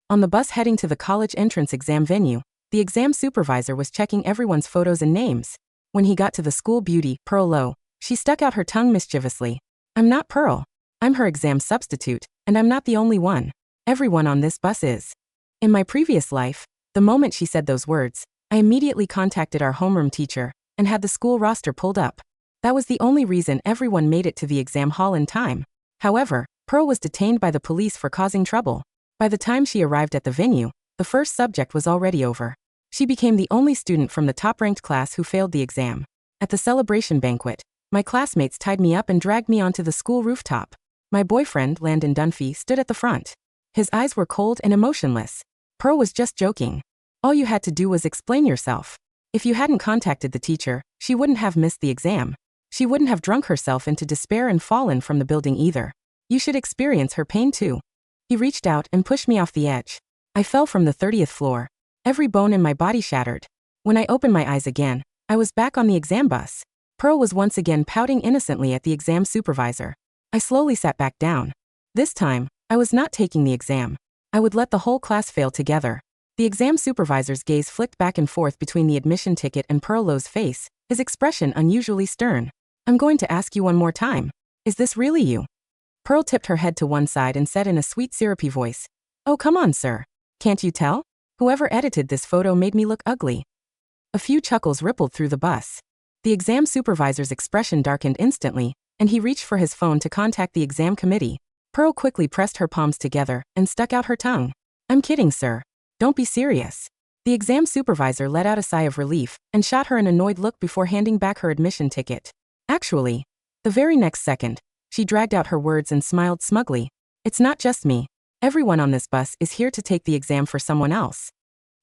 On the bus heading to the college entrance exam venue, the exam supervisor was checking everyone's photos and names. When he got to the school beauty, Pearl Lowe, she stuck out her tongue mischievously. "I'm not Pearl. I'm her exam substitute, and I'm not the only one. Everyone on this bus is." In my previous life, the moment she said those words, I immediately contacted our homeroom teacher and had the school roster pulled up. That was the only reason everyone made it to the exam hall in time. However, Pearl was detained by the police for causing trouble. By the time she arrived at the venue, the first subject was already over. She became the only student from the top-ranked class who failed the exam. At the celebration banquet, my classmates tied me up and dragged me onto the school rooftop. My boyfriend, Landon Dunphy, stood at the front. His eyes were cold and emotionless. "Pearl was just joking. All you had to do was explain yourself. If you hadn't contacted the teacher, she wouldn't have missed the exam. She wouldn't have drunk herself into despair and fallen from the building either. You should experience her pain too." He reached out and pushed me off the edge. I fell from the 30th floor. Every bone in my body shattered. When I opened my eyes again, I was back on the exam bus. Pearl was once again pouting innocently at the exam supervisor. I slowly sat back down. This time, I was not taking the exam. I would let the whole class fail together. The exam supervisor's gaze flicked back and forth between the admission ticket and Pearl Lowe's face, his expression unusually stern. "I'm going to ask you one more time. Is this really you?" Pearl tipped her head to one side and said in a sweet syrupy voice, "Oh, come on, sir. Can't you tell? Whoever edited this photo made me look ugly." A few chuckles rippled through the bus. The exam supervisor's expression darkened instantly, and he reached for his phone to contact the exam committee. Pearl quickly pressed her palms together and stuck out her tongue. "I'm kidding, sir. Don't be serious." The exam supervisor let out a sigh of relief and shot her an annoyed look before handing back her admission ticket. Actually, the very next second, she dragged out her words and smiled smugly. "It's not just me. Everyone on this bus is here to take the exam for someone else."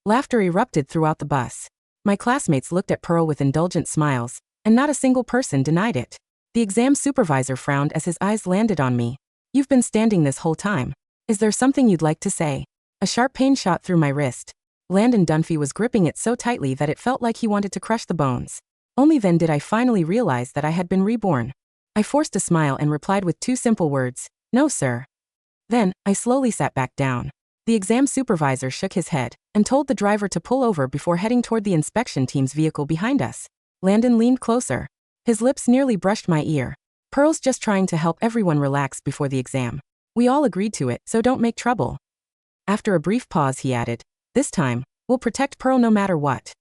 Laughter erupted throughout the bus. My classmates looked at Pearl with indulgent smiles, and not a single person denied it. The exam supervisor frowned as his eyes landed on me. "You've been standing this whole time. Is there something you'd like to say?" A sharp pain shot through my wrist. Landon Dunphy was gripping it so tightly that it felt like he wanted to crush the bones. Only then did I finally realize that I had been reborn. I forced a smile and replied with two simple words, "No, sir." Then, I slowly sat back down. The exam supervisor shook his head and told the driver to pull over before heading toward the inspection team's vehicle behind us. Landon leaned closer. His lips nearly brushed my ear. "Pearl's just trying to help everyone relax before the exam. We all agreed to it, so don't make trouble." After a brief pause, he added, "This time, we'll protect Pearl no matter what."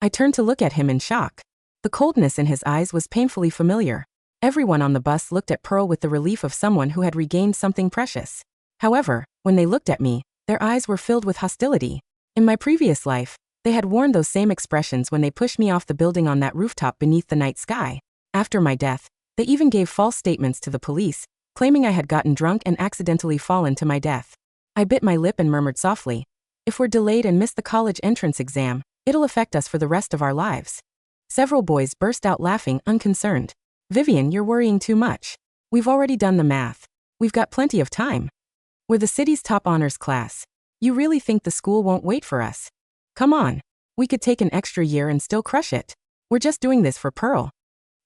I turned to look at him in shock. The coldness in his eyes was painfully familiar. Everyone on the bus looked at Pearl with the relief of someone who had regained something precious. However, when they looked at me, their eyes were filled with hostility. In my previous life, they had worn those same expressions when they pushed me off the building on that rooftop beneath the night sky. After my death, they even gave false statements to the police, claiming I had gotten drunk and accidentally fallen to my death. I bit my lip and murmured softly, "If we're delayed and miss the college entrance exam, it'll affect us for the rest of our lives." Several boys burst out laughing, unconcerned. "Vivien, you're worrying too much. We've already done the math. We've got plenty of time. We're the city's top honors class. You really think the school won't wait for us? Come on. We could take an extra year and still crush it. We're just doing this for Pearl."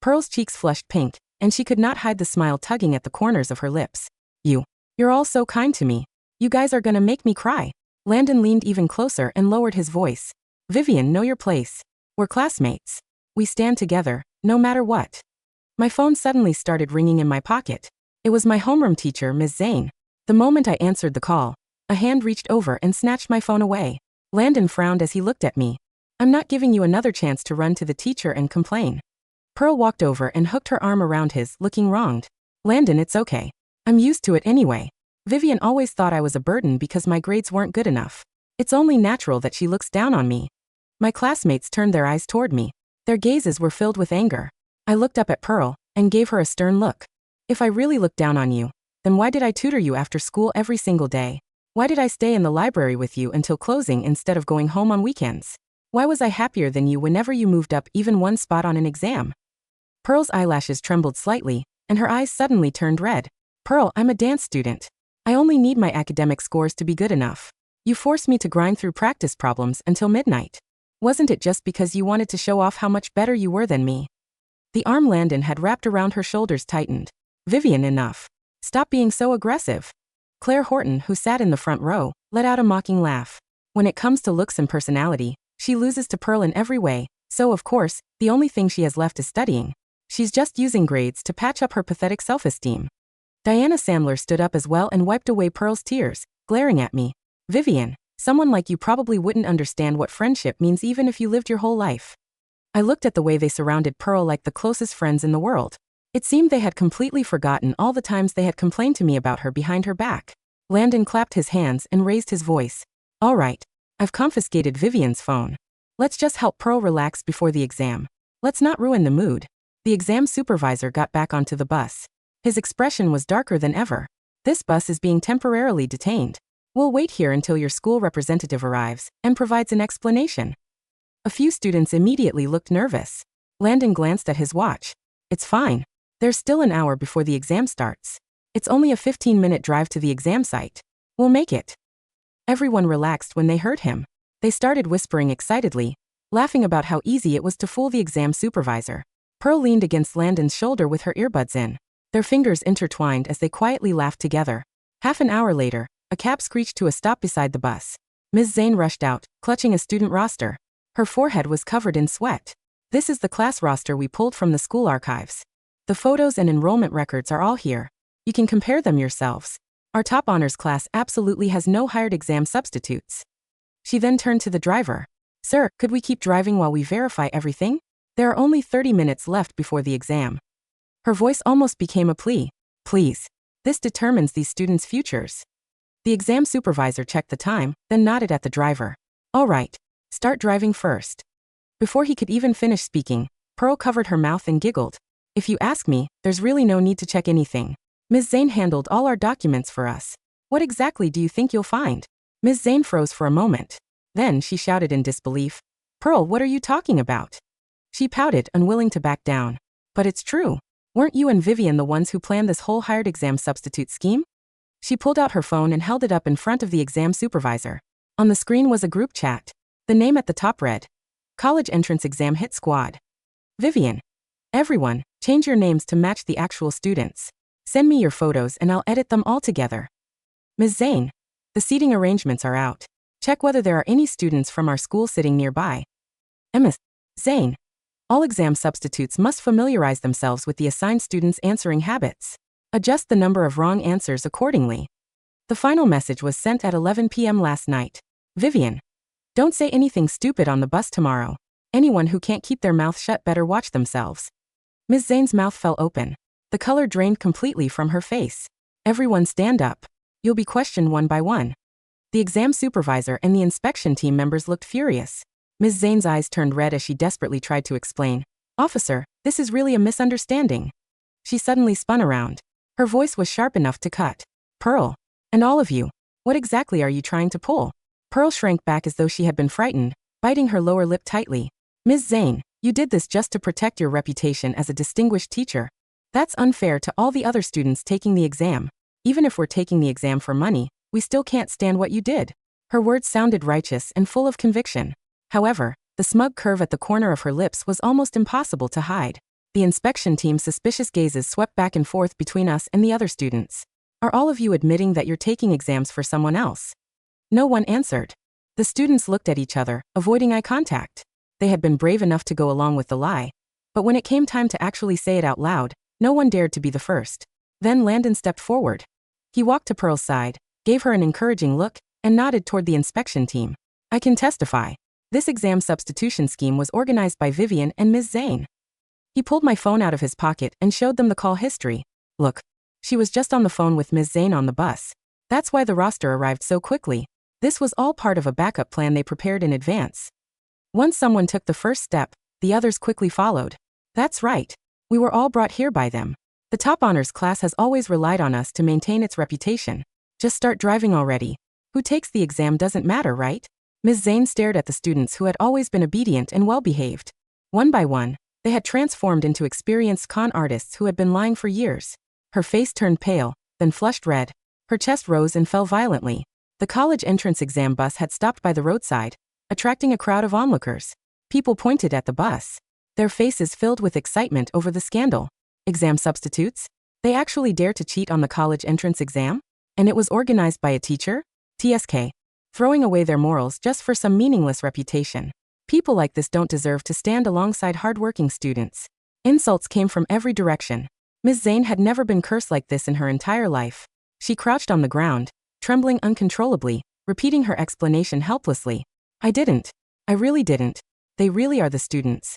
Pearl's cheeks flushed pink, and she could not hide the smile tugging at the corners of her lips. You're all so kind to me. You guys are gonna make me cry." Landon leaned even closer and lowered his voice. "Vivien, know your place. We're classmates. We stand together, no matter what." My phone suddenly started ringing in my pocket. It was my homeroom teacher, Ms. Zane. The moment I answered the call, a hand reached over and snatched my phone away. Landon frowned as he looked at me. "I'm not giving you another chance to run to the teacher and complain." Pearl walked over and hooked her arm around his, looking wronged. "Landon, it's okay. I'm used to it anyway. Vivien always thought I was a burden because my grades weren't good enough. It's only natural that she looks down on me." My classmates turned their eyes toward me. Their gazes were filled with anger. I looked up at Pearl and gave her a stern look. "If I really looked down on you, then why did I tutor you after school every single day? Why did I stay in the library with you until closing instead of going home on weekends? Why was I happier than you whenever you moved up even one spot on an exam?" Pearl's eyelashes trembled slightly, and her eyes suddenly turned red. "Pearl, I'm a dance student. I only need my academic scores to be good enough. You forced me to grind through practice problems until midnight. Wasn't it just because you wanted to show off how much better you were than me?" The arm Landon had wrapped around her shoulders tightened. "Vivien, enough. Stop being so aggressive." Claire Horton, who sat in the front row, let out a mocking laugh. When it comes to looks and personality, she loses to Pearl in every way, so of course, the only thing she has left is studying. She's just using grades to patch up her pathetic self-esteem. Diana Sandler stood up as well and wiped away Pearl's tears, glaring at me. Vivien, someone like you probably wouldn't understand what friendship means even if you lived your whole life. I looked at the way they surrounded Pearl like the closest friends in the world. It seemed they had completely forgotten all the times they had complained to me about her behind her back. Landon clapped his hands and raised his voice. All right, I've confiscated Vivien's phone. Let's just help Pearl relax before the exam. Let's not ruin the mood. The exam supervisor got back onto the bus. His expression was darker than ever. This bus is being temporarily detained. We'll wait here until your school representative arrives and provides an explanation. A few students immediately looked nervous. Landon glanced at his watch. It's fine. There's still an hour before the exam starts. It's only a 15-minute drive to the exam site. We'll make it. Everyone relaxed when they heard him. They started whispering excitedly, laughing about how easy it was to fool the exam supervisor. Pearl leaned against Landon's shoulder with her earbuds in. Their fingers intertwined as they quietly laughed together. Half an hour later, a cab screeched to a stop beside the bus. Ms. Zane rushed out, clutching a student roster. Her forehead was covered in sweat. This is the class roster we pulled from the school archives. The photos and enrollment records are all here. You can compare them yourselves. Our top honors class absolutely has no hired exam substitutes. She then turned to the driver. Sir, could we keep driving while we verify everything? There are only 30 minutes left before the exam. Her voice almost became a plea. Please. This determines these students' futures. The exam supervisor checked the time, then nodded at the driver. All right. Start driving first. Before he could even finish speaking, Pearl covered her mouth and giggled. If you ask me, there's really no need to check anything. Ms. Zane handled all our documents for us. What exactly do you think you'll find? Ms. Zane froze for a moment. Then she shouted in disbelief. Pearl, what are you talking about? She pouted, unwilling to back down. But it's true. Weren't you and Vivien the ones who planned this whole hired exam substitute scheme? She pulled out her phone and held it up in front of the exam supervisor. On the screen was a group chat. The name at the top read, College Entrance Exam Hit Squad. Vivien. Everyone, change your names to match the actual students. Send me your photos and I'll edit them all together. Ms. Zane. The seating arrangements are out. Check whether there are any students from our school sitting nearby. Ms. Zane. All exam substitutes must familiarize themselves with the assigned students' answering habits. Adjust the number of wrong answers accordingly. The final message was sent at 11 p.m. last night. Vivien. Don't say anything stupid on the bus tomorrow. Anyone who can't keep their mouth shut better watch themselves. Ms. Zane's mouth fell open. The color drained completely from her face. Everyone stand up. You'll be questioned one by one. The exam supervisor and the inspection team members looked furious. Ms. Zane's eyes turned red as she desperately tried to explain. Officer, this is really a misunderstanding. She suddenly spun around. Her voice was sharp enough to cut. Pearl. And all of you. What exactly are you trying to pull? Pearl shrank back as though she had been frightened, biting her lower lip tightly. Ms. Zane, you did this just to protect your reputation as a distinguished teacher. That's unfair to all the other students taking the exam. Even if we're taking the exam for money, we still can't stand what you did. Her words sounded righteous and full of conviction. However, the smug curve at the corner of her lips was almost impossible to hide. The inspection team's suspicious gazes swept back and forth between us and the other students. Are all of you admitting that you're taking exams for someone else? No one answered. The students looked at each other, avoiding eye contact. They had been brave enough to go along with the lie. But when it came time to actually say it out loud, no one dared to be the first. Then Landon stepped forward. He walked to Pearl's side, gave her an encouraging look, and nodded toward the inspection team. I can testify. This exam substitution scheme was organized by Vivien and Ms. Zane. He pulled my phone out of his pocket and showed them the call history. Look. She was just on the phone with Ms. Zane on the bus. That's why the roster arrived so quickly. This was all part of a backup plan they prepared in advance. Once someone took the first step, the others quickly followed. That's right. We were all brought here by them. The top honors class has always relied on us to maintain its reputation. Just start driving already. Who takes the exam doesn't matter, right? Ms. Zane stared at the students who had always been obedient and well-behaved. One by one, they had transformed into experienced con artists who had been lying for years. Her face turned pale, then flushed red. Her chest rose and fell violently. The college entrance exam bus had stopped by the roadside, attracting a crowd of onlookers. People pointed at the bus, their faces filled with excitement over the scandal. Exam substitutes? They actually dare to cheat on the college entrance exam? And it was organized by a teacher? TSK. throwing away their morals just for some meaningless reputation. People like this don't deserve to stand alongside hardworking students. Insults came from every direction. Ms. Zane had never been cursed like this in her entire life. She crouched on the ground, trembling uncontrollably, repeating her explanation helplessly. I didn't. I really didn't. They really are the students.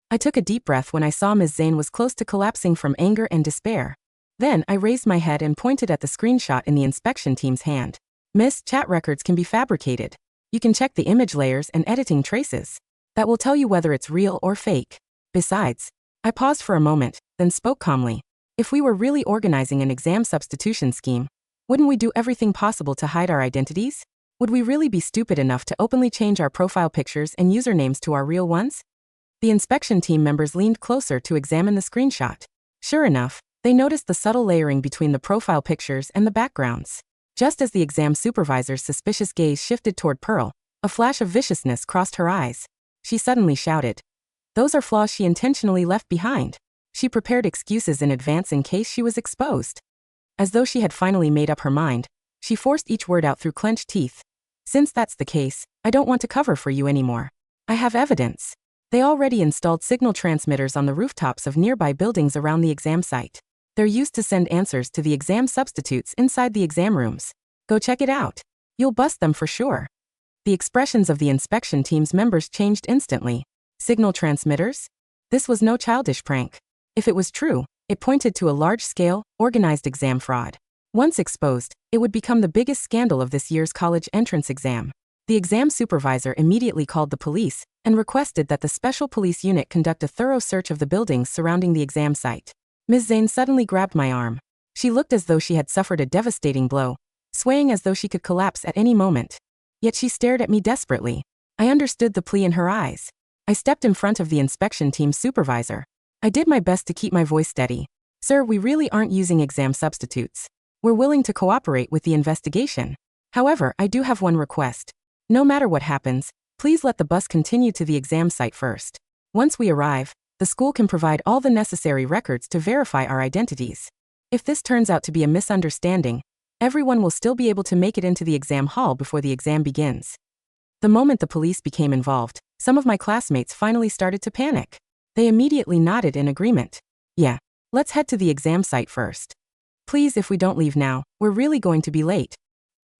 I took a deep breath when I saw Ms. Zane was close to collapsing from anger and despair. Then I raised my head and pointed at the screenshot in the inspection team's hand. Miss, chat records can be fabricated. You can check the image layers and editing traces. That will tell you whether it's real or fake. Besides, I paused for a moment, then spoke calmly. If we were really organizing an exam substitution scheme, wouldn't we do everything possible to hide our identities? Would we really be stupid enough to openly change our profile pictures and usernames to our real ones? The inspection team members leaned closer to examine the screenshot. Sure enough, they noticed the subtle layering between the profile pictures and the backgrounds. Just as the exam supervisor's suspicious gaze shifted toward Pearl, a flash of viciousness crossed her eyes. She suddenly shouted. Those are flaws she intentionally left behind. She prepared excuses in advance in case she was exposed. As though she had finally made up her mind, she forced each word out through clenched teeth. Since that's the case, I don't want to cover for you anymore. I have evidence. They already installed signal transmitters on the rooftops of nearby buildings around the exam site. They're used to send answers to the exam substitutes inside the exam rooms. Go check it out. You'll bust them for sure. The expressions of the inspection team's members changed instantly. Signal transmitters? This was no childish prank. If it was true, it pointed to a large-scale, organized exam fraud. Once exposed, it would become the biggest scandal of this year's college entrance exam. The exam supervisor immediately called the police and requested that the special police unit conduct a thorough search of the buildings surrounding the exam site. Ms. Zane suddenly grabbed my arm. She looked as though she had suffered a devastating blow, swaying as though she could collapse at any moment. Yet she stared at me desperately. I understood the plea in her eyes. I stepped in front of the inspection team's supervisor. I did my best to keep my voice steady. Sir, we really aren't using exam substitutes. We're willing to cooperate with the investigation. However, I do have one request. No matter what happens, please let the bus continue to the exam site first. Once we arrive, the school can provide all the necessary records to verify our identities. If this turns out to be a misunderstanding, everyone will still be able to make it into the exam hall before the exam begins. The moment the police became involved, some of my classmates finally started to panic. They immediately nodded in agreement. Yeah, let's head to the exam site first. Please, if we don't leave now, we're really going to be late.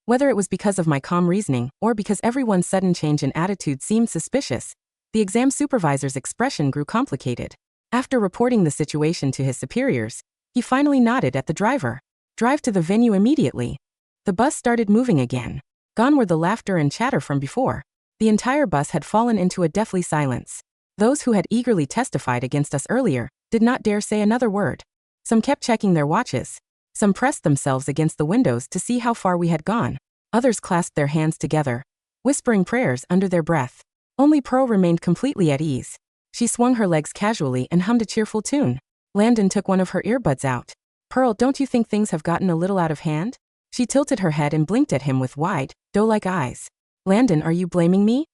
Whether it was because of my calm reasoning or because everyone's sudden change in attitude seemed suspicious, the exam supervisor's expression grew complicated. After reporting the situation to his superiors, he finally nodded at the driver. Drive to the venue immediately. The bus started moving again. Gone were the laughter and chatter from before. The entire bus had fallen into a deathly silence. Those who had eagerly testified against us earlier did not dare say another word. Some kept checking their watches. Some pressed themselves against the windows to see how far we had gone. Others clasped their hands together, whispering prayers under their breath. Only Pearl remained completely at ease. She swung her legs casually and hummed a cheerful tune. Landon took one of her earbuds out. Pearl, don't you think things have gotten a little out of hand? She tilted her head and blinked at him with wide, doe-like eyes. Landon, are you blaming me?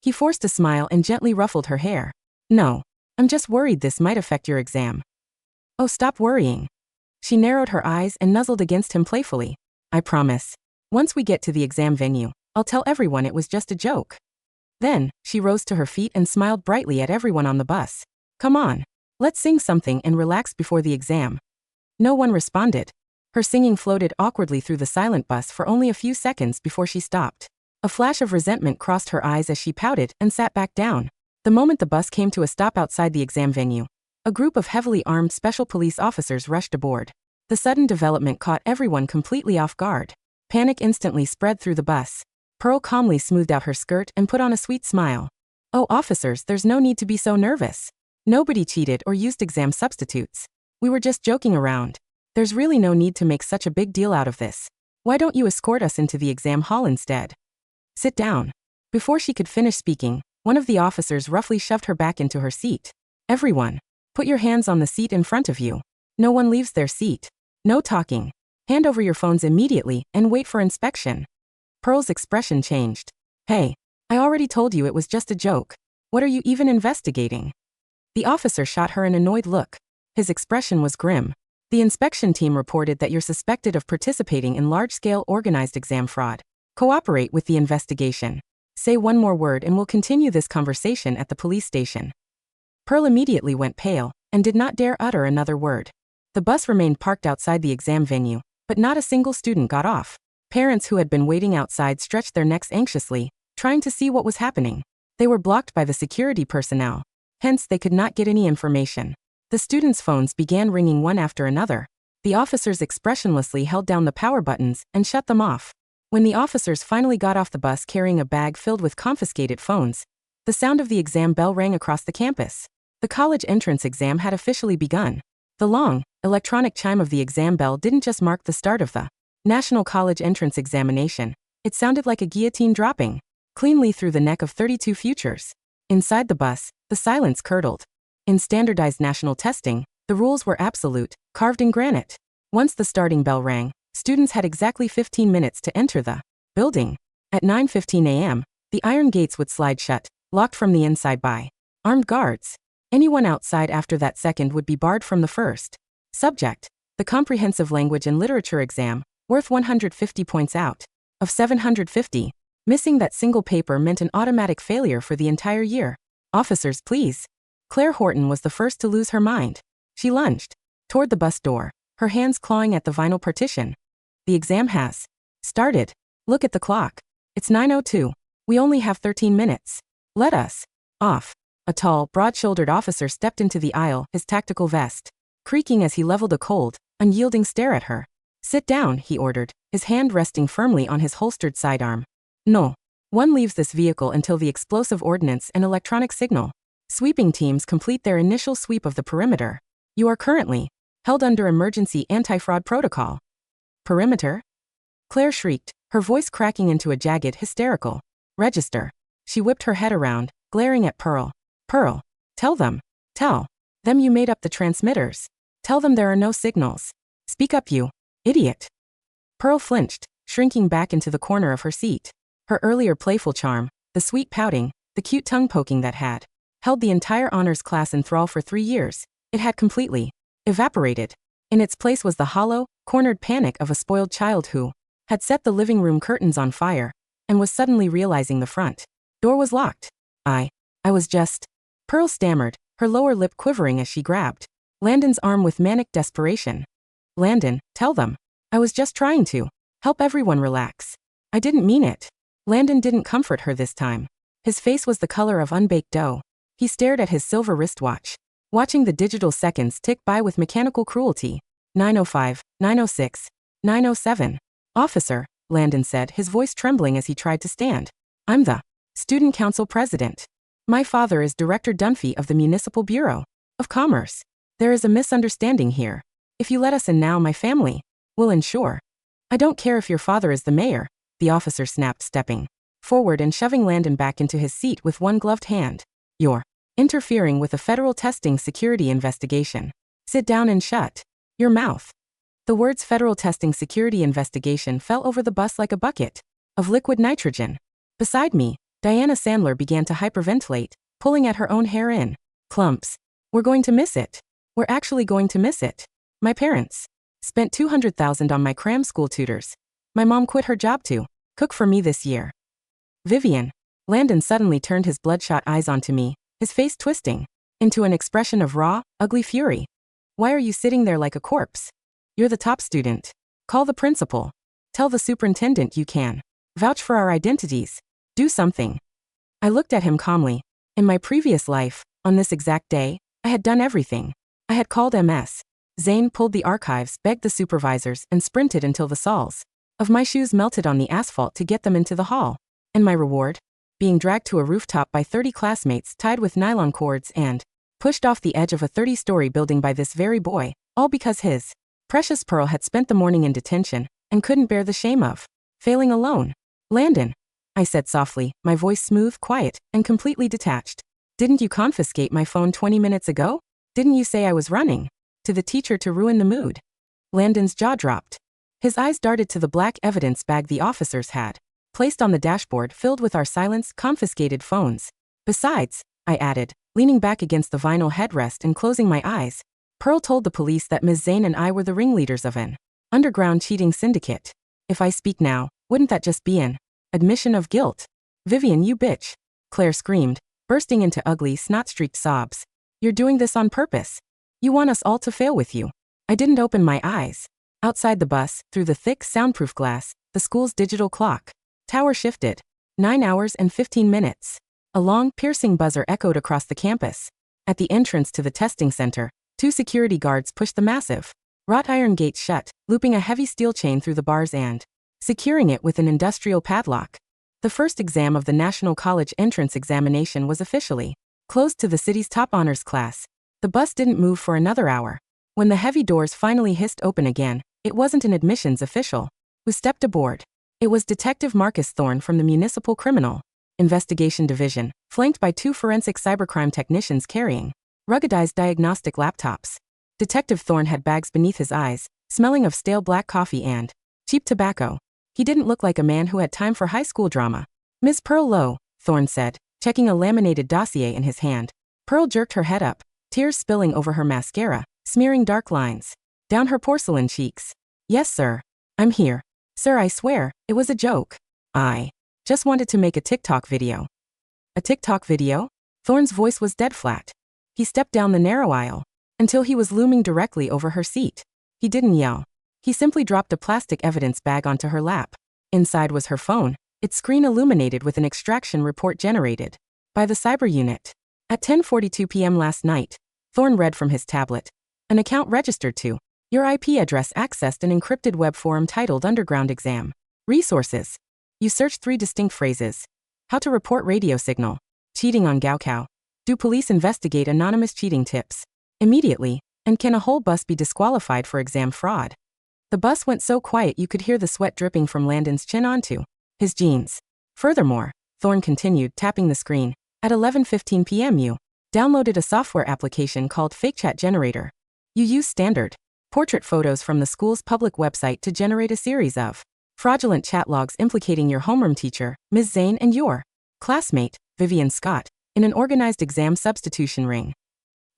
He forced a smile and gently ruffled her hair. No. I'm just worried this might affect your exam. Oh, stop worrying. She narrowed her eyes and nuzzled against him playfully. I promise. Once we get to the exam venue, I'll tell everyone it was just a joke. Then, she rose to her feet and smiled brightly at everyone on the bus. Come on. Let's sing something and relax before the exam. No one responded. Her singing floated awkwardly through the silent bus for only a few seconds before she stopped. A flash of resentment crossed her eyes as she pouted and sat back down. The moment the bus came to a stop outside the exam venue, a group of heavily armed special police officers rushed aboard. The sudden development caught everyone completely off guard. Panic instantly spread through the bus. Pearl calmly smoothed out her skirt and put on a sweet smile. Oh, officers, there's no need to be so nervous. Nobody cheated or used exam substitutes. We were just joking around. There's really no need to make such a big deal out of this. Why don't you escort us into the exam hall instead? Sit down. Before she could finish speaking, one of the officers roughly shoved her back into her seat. Everyone, put your hands on the seat in front of you. No one leaves their seat. No talking. Hand over your phones immediately and wait for inspection. Pearl's expression changed. Hey, I already told you it was just a joke. What are you even investigating? The officer shot her an annoyed look. His expression was grim. The inspection team reported that you're suspected of participating in large-scale organized exam fraud. Cooperate with the investigation. Say one more word and we'll continue this conversation at the police station. Pearl immediately went pale and did not dare utter another word. The bus remained parked outside the exam venue, but not a single student got off. Parents who had been waiting outside stretched their necks anxiously, trying to see what was happening. They were blocked by the security personnel. Hence, they could not get any information. The students' phones began ringing one after another. The officers expressionlessly held down the power buttons and shut them off. When the officers finally got off the bus carrying a bag filled with confiscated phones, the sound of the exam bell rang across the campus. The college entrance exam had officially begun. The long, electronic chime of the exam bell didn't just mark the start of the National College Entrance Examination. It sounded like a guillotine dropping cleanly through the neck of 32 futures. Inside the bus, the silence curdled. In standardized national testing, the rules were absolute, carved in granite. Once the starting bell rang, students had exactly 15 minutes to enter the building. At 9:15 a.m., the iron gates would slide shut, locked from the inside by armed guards. Anyone outside after that second would be barred from the first subject, the comprehensive language and literature exam, worth 150 points out of 750. Missing that single paper meant an automatic failure for the entire year. Officers, please. Claire Horton was the first to lose her mind. She lunged toward the bus door, her hands clawing at the vinyl partition. The exam has started. Look at the clock. It's 9:02. We only have 13 minutes. Let us off. A tall, broad-shouldered officer stepped into the aisle, his tactical vest creaking as he leveled a cold, unyielding stare at her. Sit down, he ordered, his hand resting firmly on his holstered sidearm. No one leaves this vehicle until the explosive ordnance and electronic signal sweeping teams complete their initial sweep of the perimeter. You are currently held under emergency anti-fraud protocol. Perimeter? Claire shrieked, her voice cracking into a jagged, hysterical register. She whipped her head around, glaring at Pearl. Pearl, tell them you made up the transmitters. Tell them there are no signals. Speak up, you idiot. Pearl flinched, shrinking back into the corner of her seat. Her earlier playful charm, the sweet pouting, the cute tongue poking that had held the entire honors class in thrall for 3 years, it had completely evaporated. In its place was the hollow, cornered panic of a spoiled child who had set the living room curtains on fire and was suddenly realizing the front door was locked. I was just... Pearl stammered, her lower lip quivering as she grabbed Landon's arm with manic desperation. Landon, tell them. I was just trying to help everyone relax. I didn't mean it. Landon didn't comfort her this time. His face was the color of unbaked dough. He stared at his silver wristwatch, watching the digital seconds tick by with mechanical cruelty. 9:05, 9:06, 9:07. Officer, Landon said, his voice trembling as he tried to stand. I'm the student council president. My father is Director Dunphy of the Municipal Bureau of Commerce. There is a misunderstanding here. If you let us in now, my family will ensure. I don't care if your father is the mayor, the officer snapped, stepping forward and shoving Landon back into his seat with one gloved hand. You're interfering with a federal testing security investigation. Sit down and shut your mouth. The words federal testing security investigation fell over the bus like a bucket of liquid nitrogen. Beside me, Diana Sandler began to hyperventilate, pulling at her own hair in clumps. We're going to miss it. We're actually going to miss it. My parents spent $200,000 on my cram school tutors. My mom quit her job to cook for me this year. Vivien. Landon suddenly turned his bloodshot eyes onto me, his face twisting into an expression of raw, ugly fury. Why are you sitting there like a corpse? You're the top student. Call the principal. Tell the superintendent you can vouch for our identities. Do something. I looked at him calmly. In my previous life, on this exact day, I had done everything. I had called MS. Zane pulled the archives, begged the supervisors, and sprinted until the soles of my shoes melted on the asphalt to get them into the hall. And my reward? Being dragged to a rooftop by 30 classmates tied with nylon cords and pushed off the edge of a 30-story building by this very boy, all because his precious Pearl had spent the morning in detention and couldn't bear the shame of failing alone. Landon, I said softly, my voice smooth, quiet, and completely detached. Didn't you confiscate my phone 20 minutes ago? Didn't you say I was running to the teacher to ruin the mood? Landon's jaw dropped. His eyes darted to the black evidence bag the officers had placed on the dashboard filled with our silenced, confiscated phones. Besides, I added, leaning back against the vinyl headrest and closing my eyes, Pearl told the police that Ms. Zane and I were the ringleaders of an underground cheating syndicate. If I speak now, wouldn't that just be an Admission of guilt. Vivien, you bitch. Claire screamed, bursting into ugly, snot-streaked sobs. You're doing this on purpose. You want us all to fail with you. I didn't open my eyes. Outside the bus, through the thick, soundproof glass, the school's digital clock tower shifted. 9 hours and 15 minutes. A long, piercing buzzer echoed across the campus. At the entrance to the testing center, 2 security guards pushed the massive, wrought iron gate shut, looping a heavy steel chain through the bars and securing it with an industrial padlock. The first exam of the National College Entrance Examination was officially closed to the city's top honors class. The bus didn't move for another hour. When the heavy doors finally hissed open again, it wasn't an admissions official who stepped aboard. It was Detective Marcus Thorne from the Municipal Criminal Investigation Division, flanked by 2 forensic cybercrime technicians carrying ruggedized diagnostic laptops. Detective Thorne had bags beneath his eyes, smelling of stale black coffee and cheap tobacco. He didn't look like a man who had time for high school drama. Miss Pearl Lowe, Thorne said, checking a laminated dossier in his hand. Pearl jerked her head up, tears spilling over her mascara, smearing dark lines down her porcelain cheeks. Yes, sir. I'm here. Sir, I swear, it was a joke. I just wanted to make a TikTok video. A TikTok video? Thorne's voice was dead flat. He stepped down the narrow aisle until he was looming directly over her seat. He didn't yell. He simply dropped a plastic evidence bag onto her lap. Inside was her phone, its screen illuminated with an extraction report generated by the cyber unit. At 10:42 p.m. last night, Thorne read from his tablet. An account registered to your IP address accessed an encrypted web forum titled Underground Exam. Resources. You searched 3 distinct phrases. How to report radio signal. Cheating on Gaokao. Do police investigate anonymous cheating tips immediately? And can a whole bus be disqualified for exam fraud? The bus went so quiet you could hear the sweat dripping from Landon's chin onto his jeans. Furthermore, Thorne continued, tapping the screen. At 11:15 p.m. you downloaded a software application called FakeChat Generator. You use standard portrait photos from the school's public website to generate a series of fraudulent chat logs implicating your homeroom teacher, Ms. Zane, and your classmate, Vivien Scott, in an organized exam substitution ring.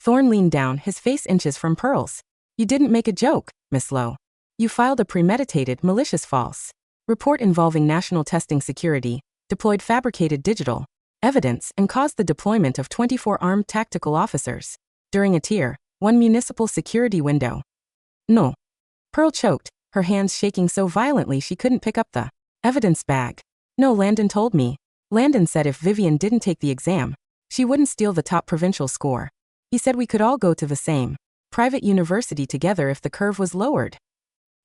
Thorne leaned down, his face inches from Pearl's. You didn't make a joke, Miss Lowe. You filed a premeditated, malicious false report involving national testing security, deployed fabricated digital evidence, and caused the deployment of 24 armed tactical officers during a Tier 1 municipal security window. No. Pearl choked, her hands shaking so violently she couldn't pick up the evidence bag. No, Landon told me. Landon said if Vivien didn't take the exam, she wouldn't steal the top provincial score. He said we could all go to the same private university together if the curve was lowered.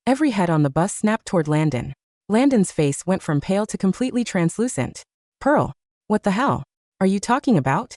Every head on the bus snapped toward Landon. Landon's face went from pale to completely translucent. Pearl, what the hell are you talking about?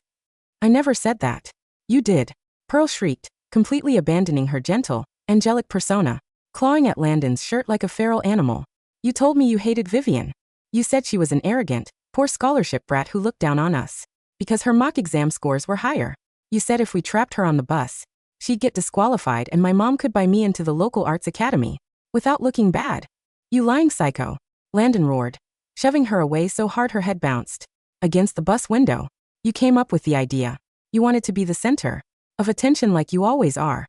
I never said that. You did. Pearl shrieked, completely abandoning her gentle, angelic persona, clawing at Landon's shirt like a feral animal. You told me you hated Vivien. You said she was an arrogant, poor scholarship brat who looked down on us because her mock exam scores were higher. You said if we trapped her on the bus, she'd get disqualified and my mom could buy me into the local arts academy without looking bad. You lying psycho, Landon roared, shoving her away so hard her head bounced against the bus window. You came up with the idea. You wanted to be the center of attention like you always are.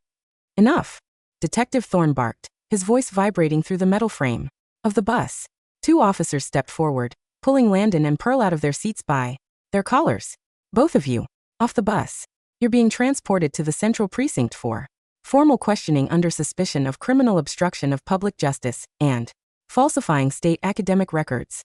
Enough. Detective Thorne barked, his voice vibrating through the metal frame of the bus. 2 officers stepped forward, pulling Landon and Pearl out of their seats by their collars. Both of you, off the bus. You're being transported to the Central Precinct for formal questioning under suspicion of criminal obstruction of public justice and falsifying state academic records.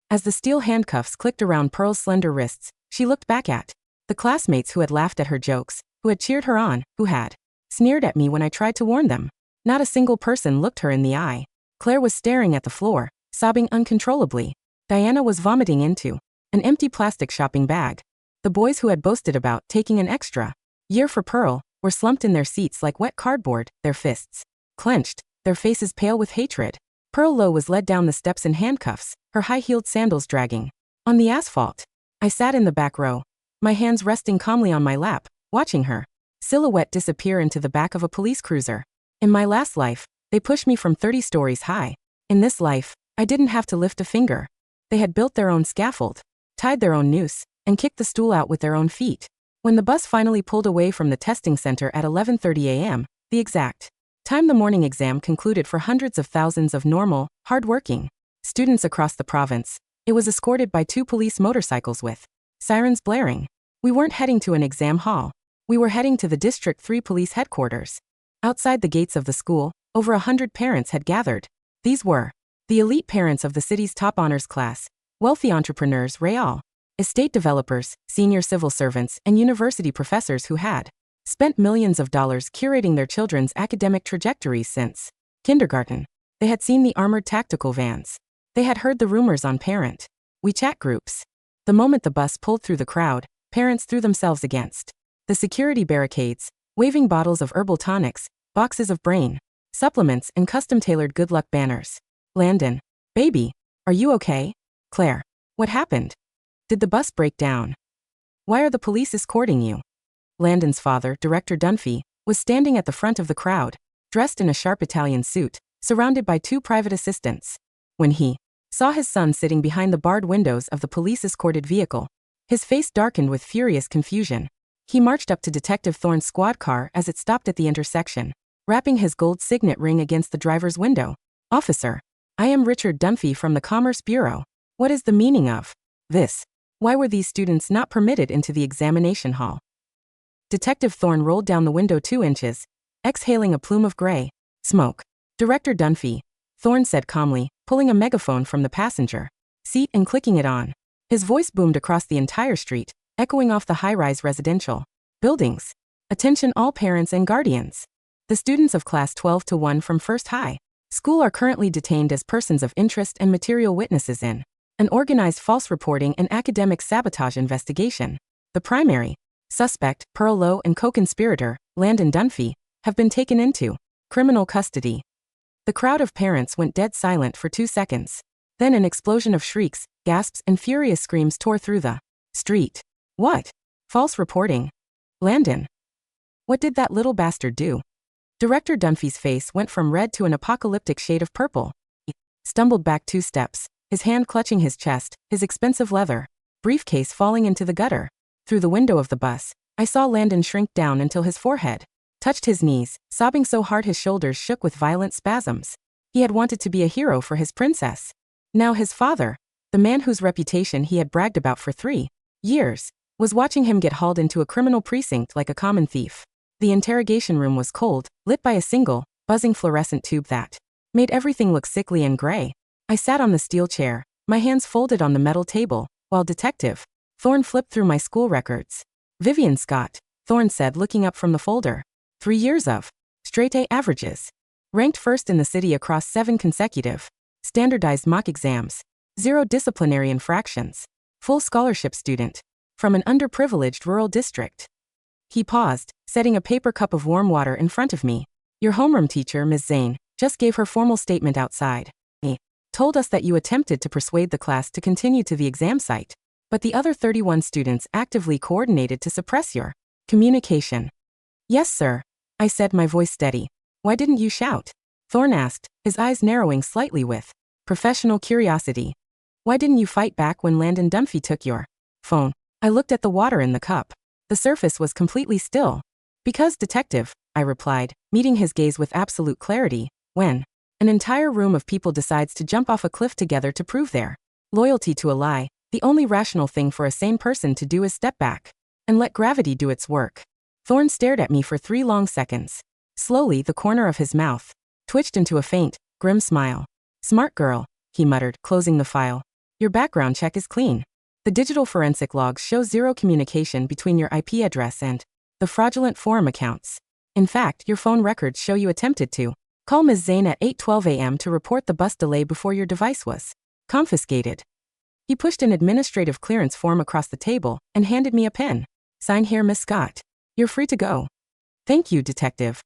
As the steel handcuffs clicked around Pearl's slender wrists, she looked back at the classmates who had laughed at her jokes, who had cheered her on, who had sneered at me when I tried to warn them. Not a single person looked her in the eye. Claire was staring at the floor, sobbing uncontrollably. Diana was vomiting into an empty plastic shopping bag. The boys who had boasted about taking an extra year for Pearl were slumped in their seats like wet cardboard, their fists clenched, their faces pale with hatred. Pearl Lowe was led down the steps in handcuffs, her high-heeled sandals dragging on the asphalt. I sat in the back row, my hands resting calmly on my lap, watching her silhouette disappear into the back of a police cruiser. In my last life, they pushed me from 30 stories high. In this life, I didn't have to lift a finger. They had built their own scaffold, tied their own noose, and kicked the stool out with their own feet. When the bus finally pulled away from the testing center at 11:30 a.m., the exact time the morning exam concluded for hundreds of thousands of normal, hard-working students across the province, It was escorted by 2 police motorcycles with sirens blaring. We weren't heading to an exam hall. We were heading to the District 3 Police Headquarters. Outside the gates of the school, over 100 parents had gathered. These were the elite parents of the city's top honors class, wealthy entrepreneurs, real estate developers, senior civil servants, and university professors who had spent millions of dollars curating their children's academic trajectories since kindergarten. They had seen the armored tactical vans. They had heard the rumors on parent WeChat groups. The moment the bus pulled through the crowd, parents threw themselves against the security barricades, waving bottles of herbal tonics, boxes of brain supplements, and custom-tailored good luck banners. Landon, baby, are you okay? Claire, what happened? Did the bus break down? Why are the police escorting you? Landon's father, Director Dunphy, was standing at the front of the crowd, dressed in a sharp Italian suit, surrounded by 2 private assistants. When he saw his son sitting behind the barred windows of the police-escorted vehicle, his face darkened with furious confusion. He marched up to Detective Thorne's squad car as it stopped at the intersection, wrapping his gold signet ring against the driver's window. Officer, I am Richard Dunphy from the Commerce Bureau. What is the meaning of this? Why were these students not permitted into the examination hall? Detective Thorne rolled down the window 2 inches, exhaling a plume of gray smoke. Director Dunphy, Thorne said calmly, pulling a megaphone from the passenger seat and clicking it on. His voice boomed across the entire street, echoing off the high-rise residential buildings. Attention all parents and guardians. The students of Class 12-1 from First High School are currently detained as persons of interest and material witnesses in an organized false reporting and academic sabotage investigation. The primary suspect, Pearl Lowe, and co-conspirator, Landon Dunphy, have been taken into criminal custody. The crowd of parents went dead silent for 2 seconds. Then an explosion of shrieks, gasps, and furious screams tore through the street. What? False reporting? Landon? What did that little bastard do? Director Dunphy's face went from red to an apocalyptic shade of purple. He stumbled back 2 steps, his hand clutching his chest, his expensive leather briefcase falling into the gutter. Through the window of the bus, I saw Landon shrink down until his forehead touched his knees, sobbing so hard his shoulders shook with violent spasms. He had wanted to be a hero for his princess. Now his father, the man whose reputation he had bragged about for 3 years, was watching him get hauled into a criminal precinct like a common thief. The interrogation room was cold, lit by a single, buzzing fluorescent tube that made everything look sickly and gray. I sat on the steel chair, my hands folded on the metal table, while Detective Thorne flipped through my school records. Vivien Scott, Thorne said, looking up from the folder. 3 years of straight A averages. Ranked first in the city across 7 consecutive standardized mock exams. 0 disciplinary infractions. Full scholarship student. From an underprivileged rural district. He paused, setting a paper cup of warm water in front of me. Your homeroom teacher, Ms. Zane, just gave her formal statement outside. He told us that you attempted to persuade the class to continue to the exam site, but the other 31 students actively coordinated to suppress your communication. Yes, sir, I said, my voice steady. Why didn't you shout? Thorne asked, his eyes narrowing slightly with professional curiosity. Why didn't you fight back when Landon Dunphy took your phone? I looked at the water in the cup. The surface was completely still. Because, Detective, I replied, meeting his gaze with absolute clarity, when an entire room of people decides to jump off a cliff together to prove their loyalty to a lie, the only rational thing for a sane person to do is step back and let gravity do its work. Thorne stared at me for 3 long seconds. Slowly, the corner of his mouth twitched into a faint, grim smile. Smart girl, he muttered, closing the file. Your background check is clean. The digital forensic logs show 0 communication between your IP address and the fraudulent forum accounts. In fact, your phone records show you attempted to call Ms. Zane at 8:12 a.m. to report the bus delay before your device was confiscated. He pushed an administrative clearance form across the table and handed me a pen. Sign here, Miss Scott. You're free to go. Thank you, Detective.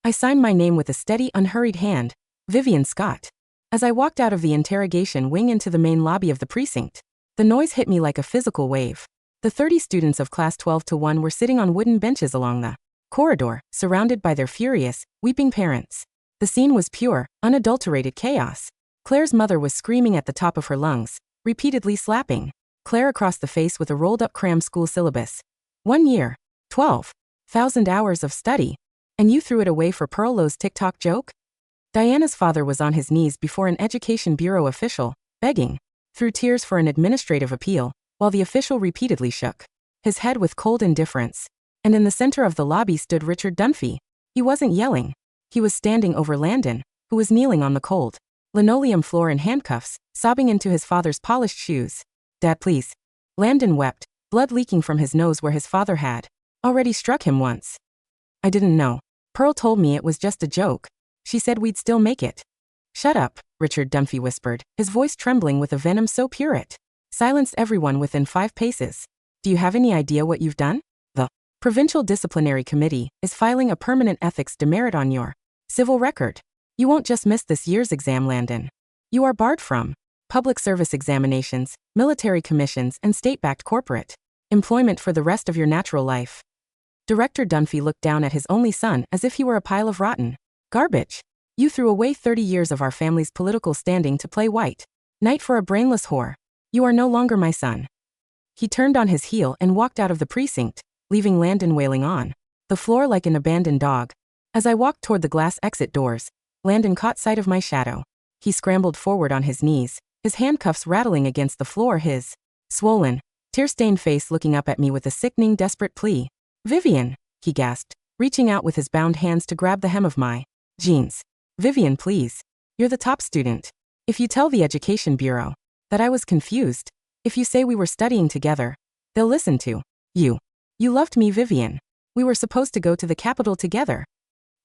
I signed my name with a steady, unhurried hand, Vivien Scott. As I walked out of the interrogation wing into the main lobby of the precinct, the noise hit me like a physical wave. The 30 students of Class 12-1 were sitting on wooden benches along the corridor, surrounded by their furious, weeping parents. The scene was pure, unadulterated chaos. Claire's mother was screaming at the top of her lungs, repeatedly slapping Claire across the face with a rolled-up cram school syllabus. 1 year, 12,000 hours of study, and you threw it away for Pearl Lowe's TikTok joke? Diana's father was on his knees before an Education Bureau official, begging through tears for an administrative appeal, while the official repeatedly shook his head with cold indifference. And in the center of the lobby stood Richard Dunphy. He wasn't yelling. He was standing over Landon, who was kneeling on the cold linoleum floor in handcuffs, sobbing into his father's polished shoes. "Dad, please." Landon wept, blood leaking from his nose where his father had already struck him once. "I didn't know. Pearl told me it was just a joke. She said we'd still make it." "Shut up," Richard Dunphy whispered, his voice trembling with a venom so pure it silenced everyone within 5 paces. "Do you have any idea what you've done? The Provincial Disciplinary Committee is filing a permanent ethics demerit on your civil record. You won't just miss this year's exam, Landon. You are barred from public service examinations, military commissions, and state-backed corporate employment for the rest of your natural life." Director Dunphy looked down at his only son as if he were a pile of rotten garbage. "You threw away 30 years of our family's political standing to play white knight for a brainless whore. You are no longer my son." He turned on his heel and walked out of the precinct, leaving Landon wailing on the floor like an abandoned dog. As I walked toward the glass exit doors, Landon caught sight of my shadow. He scrambled forward on his knees, his handcuffs rattling against the floor, his swollen, tear-stained face looking up at me with a sickening, desperate plea. "Vivien," he gasped, reaching out with his bound hands to grab the hem of my jeans. "Vivien, please. You're the top student. If you tell the Education Bureau that I was confused, if you say we were studying together, they'll listen to you. You loved me, Vivien. We were supposed to go to the Capitol together."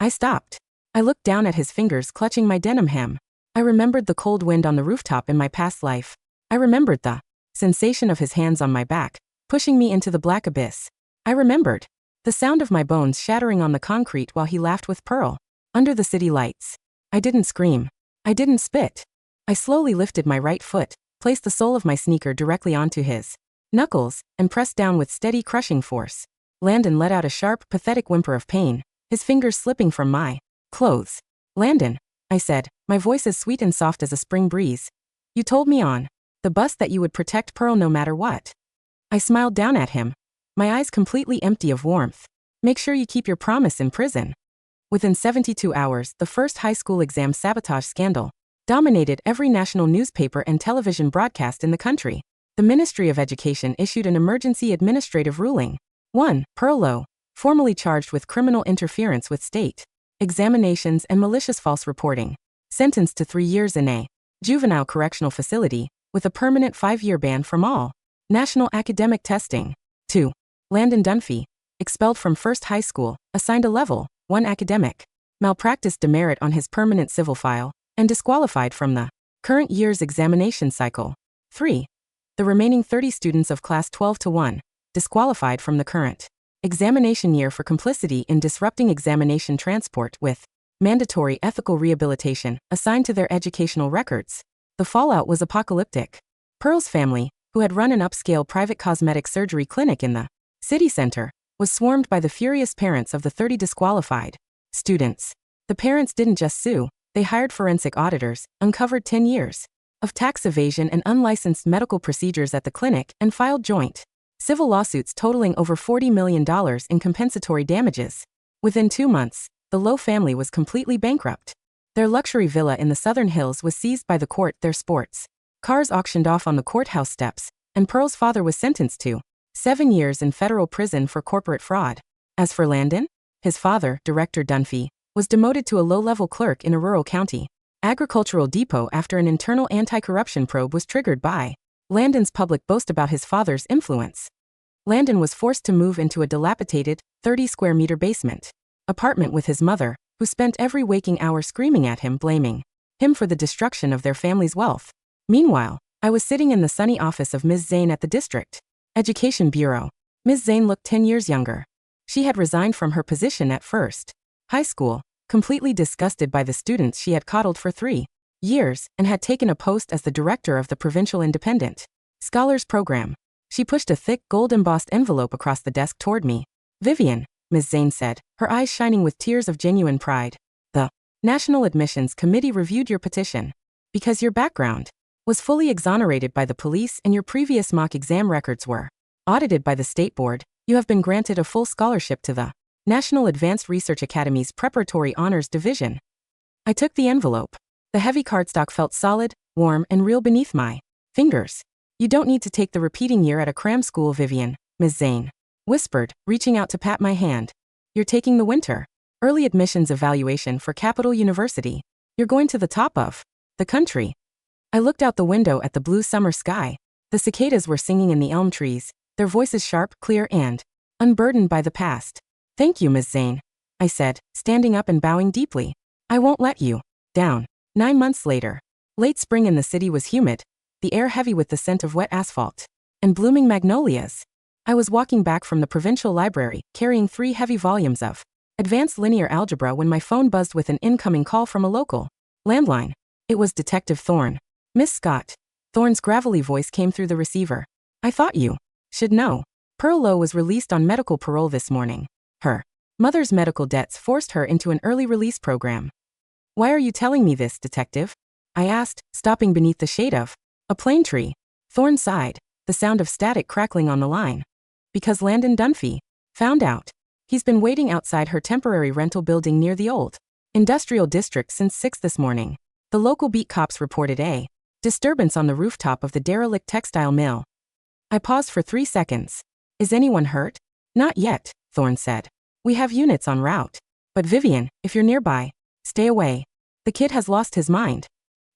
I stopped. I looked down at his fingers clutching my denim hem. I remembered the cold wind on the rooftop in my past life. I remembered the sensation of his hands on my back, pushing me into the black abyss. I remembered the sound of my bones shattering on the concrete while he laughed with Pearl under the city lights. I didn't scream. I didn't spit. I slowly lifted my right foot, placed the sole of my sneaker directly onto his knuckles, and pressed down with steady, crushing force. Landon let out a sharp, pathetic whimper of pain, his fingers slipping from my clothes. "Landon," I said, my voice as sweet and soft as a spring breeze. "You told me on the bus that you would protect Pearl no matter what." I smiled down at him, my eyes completely empty of warmth. "Make sure you keep your promise in prison." Within 72 hours, the first high school exam sabotage scandal dominated every national newspaper and television broadcast in the country. The Ministry of Education issued an emergency administrative ruling. 1. Pearl Lowe, formally charged with criminal interference with state examinations and malicious false reporting, sentenced to 3 years in a juvenile correctional facility, with a permanent 5-year ban from all national academic testing. 2. Landon Dunphy, expelled from First High School, assigned a level 1 academic malpractice demerit on his permanent civil file, and disqualified from the current year's examination cycle. 3. The remaining 30 students of Class 12-1, disqualified from the current examination year for complicity in disrupting examination transport with mandatory ethical rehabilitation assigned to their educational records. The fallout was apocalyptic. Pearl's family, who had run an upscale private cosmetic surgery clinic in the city center, was swarmed by the furious parents of the 30 disqualified students. The parents didn't just sue, they hired forensic auditors, uncovered 10 years of tax evasion and unlicensed medical procedures at the clinic, and filed joint civil lawsuits totaling over $40 million in compensatory damages. Within 2 months, the Lowe family was completely bankrupt. Their luxury villa in the Southern Hills was seized by the court, their sports cars auctioned off on the courthouse steps, and Pearl's father was sentenced to 7 years in federal prison for corporate fraud. As for Landon, his father, Director Dunphy, was demoted to a low-level clerk in a rural county agricultural depot after an internal anti-corruption probe was triggered by Landon's public boast about his father's influence. Landon was forced to move into a dilapidated, 30-square-meter basement apartment with his mother, who spent every waking hour screaming at him, blaming him for the destruction of their family's wealth. Meanwhile, I was sitting in the sunny office of Ms. Zane at the District Education Bureau. Ms. Zane looked 10 years younger. She had resigned from her position at First High School, completely disgusted by the students she had coddled for 3 years, and had taken a post as the director of the Provincial Independent Scholars Program. She pushed a thick, gold-embossed envelope across the desk toward me. "Vivien," Ms. Zane said, her eyes shining with tears of genuine pride. "The National Admissions Committee reviewed your petition. Because your background was fully exonerated by the police and your previous mock exam records were audited by the State Board, you have been granted a full scholarship to the National Advanced Research Academy's Preparatory Honors Division." I took the envelope. The heavy cardstock felt solid, warm, and real beneath my Fingers. You don't need to take the repeating year at a cram school, Vivien, Ms. Zane whispered, reaching out to pat my hand. You're taking the winter early admissions evaluation for Capital University. You're going to the top of the country. I looked out the window at the blue summer sky. The cicadas were singing in the elm trees, their voices sharp, clear, and unburdened by the past. Thank you, Ms. Zane, I said, standing up and bowing deeply. I won't let you down. 9 months later. Late spring in the city was humid, the air heavy with the scent of wet asphalt and blooming magnolias. I was walking back from the provincial library, carrying 3 heavy volumes of advanced linear algebra when my phone buzzed with an incoming call from a local landline. It was Detective Thorne. Miss Scott. Thorne's gravelly voice came through the receiver. I thought you should know. Pearl Lowe was released on medical parole this morning. Her mother's medical debts forced her into an early release program. Why are you telling me this, Detective? I asked, stopping beneath the shade of a plane tree. Thorne sighed, the sound of static crackling on the line. Because Landon Dunphy found out. He's been waiting outside her temporary rental building near the old industrial district since 6 this morning. The local beat cops reported a disturbance on the rooftop of the derelict textile mill. I paused for 3 seconds. Is anyone hurt? Not yet, Thorne said. We have units en route. But Vivien, if you're nearby, stay away. The kid has lost his mind.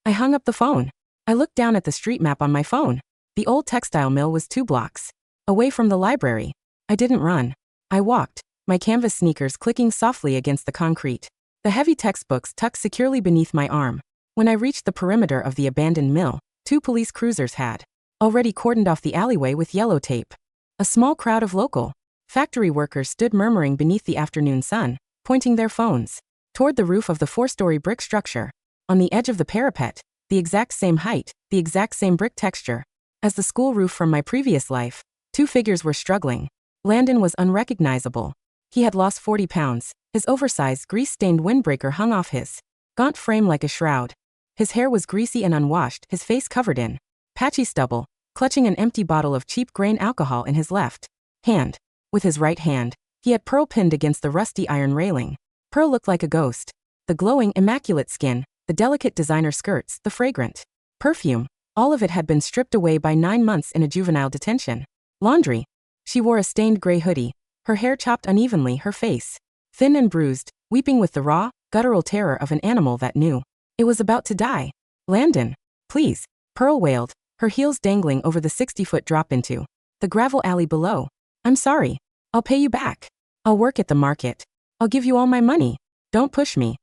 I hung up the phone. I looked down at the street map on my phone. The old textile mill was 2 blocks away from the library. I didn't run. I walked, my canvas sneakers clicking softly against the concrete. The heavy textbooks tucked securely beneath my arm. When I reached the perimeter of the abandoned mill, 2 police cruisers had already cordoned off the alleyway with yellow tape. A small crowd of local factory workers stood murmuring beneath the afternoon sun, pointing their phones toward the roof of the 4-story brick structure. On the edge of the parapet, the exact same height, the exact same brick texture as the school roof from my previous life, 2 figures were struggling. Landon was unrecognizable. He had lost 40 pounds. His oversized, grease-stained windbreaker hung off his gaunt frame like a shroud. His hair was greasy and unwashed, his face covered in patchy stubble, clutching an empty bottle of cheap grain alcohol in his left hand. With his right hand, he had Pearl pinned against the rusty iron railing. Pearl looked like a ghost. The glowing, immaculate skin, the delicate designer skirts, the fragrant perfume, all of it had been stripped away by 9 months in a juvenile detention. Laundry. She wore a stained gray hoodie, her hair chopped unevenly, her face thin and bruised, weeping with the raw, guttural terror of an animal that knew it was about to die. Landon, please, Pearl wailed, her heels dangling over the 60-foot drop into the gravel alley below. I'm sorry. I'll pay you back. I'll work at the market. I'll give you all my money. Don't push me.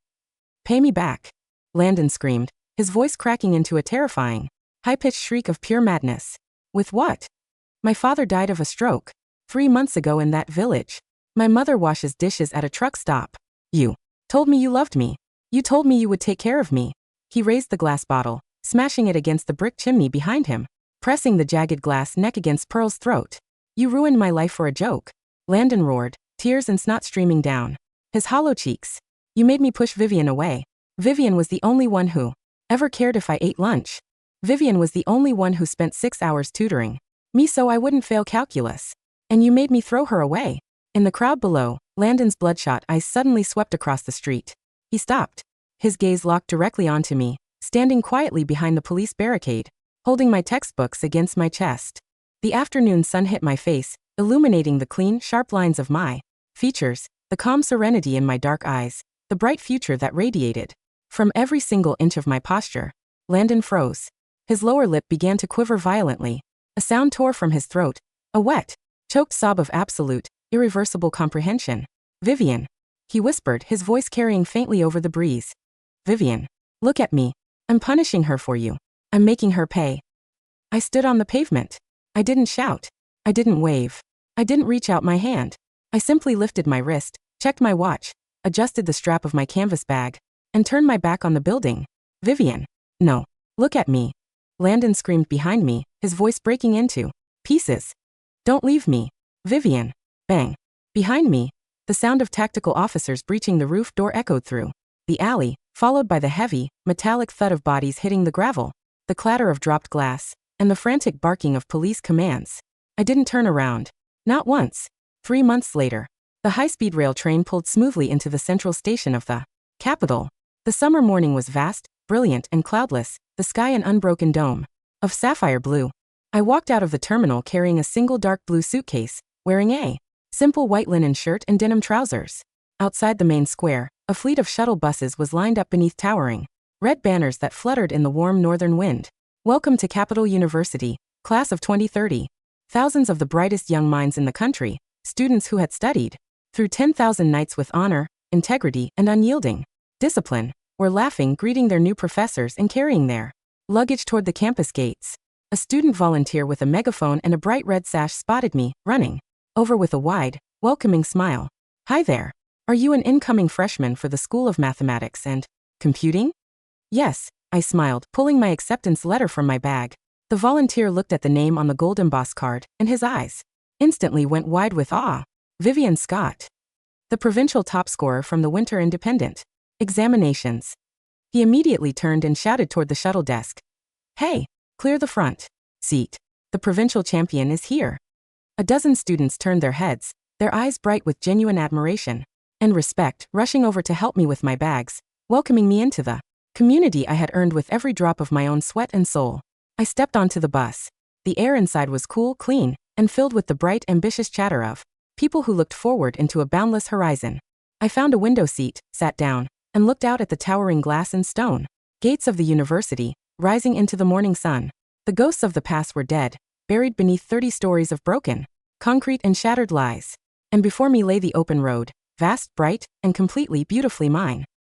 Pay me back. Landon screamed, his voice cracking into a terrifying, high-pitched shriek of pure madness. With what? My father died of a stroke 3 months ago in that village. My mother washes dishes at a truck stop. You told me you loved me. You told me you would take care of me. He raised the glass bottle, smashing it against the brick chimney behind him, pressing the jagged glass neck against Pearl's throat. You ruined my life for a joke. Landon roared, tears and snot streaming down his hollow cheeks. You made me push Vivien away. Vivien was the only one who ever cared if I ate lunch. Vivien was the only one who spent 6 hours tutoring me so I wouldn't fail calculus. And you made me throw her away. In the crowd below, Landon's bloodshot eyes suddenly swept across the street. He stopped. His gaze locked directly onto me, standing quietly behind the police barricade, holding my textbooks against my chest. The afternoon sun hit my face, illuminating the clean, sharp lines of my features, the calm serenity in my dark eyes, the bright future that radiated from every single inch of my posture. Landon froze. His lower lip began to quiver violently. A sound tore from his throat, a wet, choked sob of absolute, irreversible comprehension. Vivien. He whispered, his voice carrying faintly over the breeze. Vivien. Look at me. I'm punishing her for you. I'm making her pay. I stood on the pavement. I didn't shout. I didn't wave. I didn't reach out my hand. I simply lifted my wrist, checked my watch, adjusted the strap of my canvas bag, and turned my back on the building. Vivien. No. Look at me. Landon screamed behind me, his voice breaking into pieces. Don't leave me. Vivien. Bang. Behind me, the sound of tactical officers breaching the roof door echoed through the alley, followed by the heavy, metallic thud of bodies hitting the gravel, the clatter of dropped glass, and the frantic barking of police commands. I didn't turn around. Not once. 3 months later, the high-speed rail train pulled smoothly into the central station of the capital. The summer morning was vast, brilliant, and cloudless, the sky an unbroken dome. of sapphire blue. I walked out of the terminal carrying a single dark blue suitcase, wearing a simple white linen shirt and denim trousers. Outside the main square, a fleet of shuttle buses was lined up beneath towering red banners that fluttered in the warm northern wind. Welcome to Capital University, class of 2030. Thousands of the brightest young minds in the country, students who had studied through 10,000 nights with honor, integrity, and unyielding discipline, were laughing, greeting their new professors and carrying their luggage toward the campus gates. A student volunteer with a megaphone and a bright red sash spotted me, running over with a wide, welcoming smile. "Hi there. Are you an incoming freshman for the School of Mathematics and Computing?" "Yes," I smiled, pulling my acceptance letter from my bag. The volunteer looked at the name on the gold embossed card, and his eyes instantly went wide with awe. Vivien Scott, the provincial top scorer from the Winter Independent Examinations. He immediately turned and shouted toward the shuttle desk. "Hey, clear the front seat. The provincial champion is here." A dozen students turned their heads, their eyes bright with genuine admiration and respect, rushing over to help me with my bags, welcoming me into the community I had earned with every drop of my own sweat and soul. I stepped onto the bus. The air inside was cool, clean, and filled with the bright, ambitious chatter of people who looked forward into a boundless horizon. I found a window seat, sat down, and looked out at the towering glass and stone gates of the university, rising into the morning sun. The ghosts of the past were dead, buried beneath 30 stories of broken concrete and shattered lies. And before me lay the open road, vast, bright, and completely beautifully mine.